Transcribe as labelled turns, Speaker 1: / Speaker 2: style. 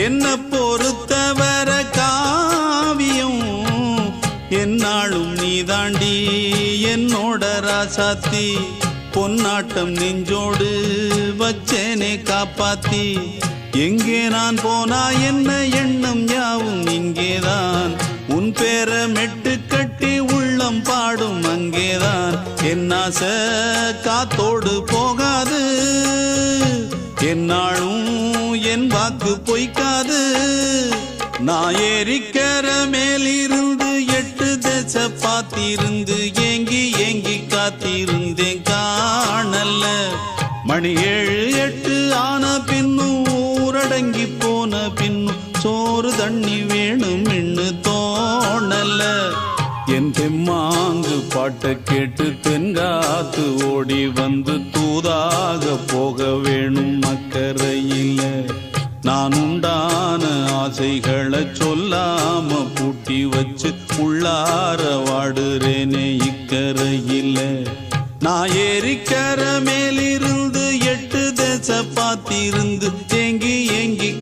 Speaker 1: என்ன பொறுத்தவர காவியம் என்னாலும் நீதாண்டி என்னோட ராசாத்தி பொன்னாட்டம் நெஞ்சோடு வச்சேனே காப்பாத்தி எங்கே நான் போனா என்ன எண்ணம் யாவும் இங்கேதான் உன் பேர மெட்டு கட்டி உள்ளம் பாடும் அங்கேதான் என் ஆசை காத்தோடு போகாது என்னாலும் என் வாக்கு பொய்க்காது நான் ஏறிக்கர மேலிருந்து 8 தேச பார்த்திருந்து ஏங்கி ஏங்கி காத்திருந்தேன் காணல்ல மணி 7 8 ஆன பின்னும் ஊரடங்கி போன பின்னும் சோறு தண்ணி வேணும் என்று தோணல என் தெம்மாங்கு பாட்டை கேட்டு தென்காத்து ஓடி வந்து தூதாக போக வேணும் அக்கறையில நான் உண்டான ஆசைகளை சொல்லாம பூட்டி வச்சு உள்ளார வாடுறேனே இக்கரையில நான் ஏறிக்கர மேலிருந்து 8 தேச பார்த்திருந்து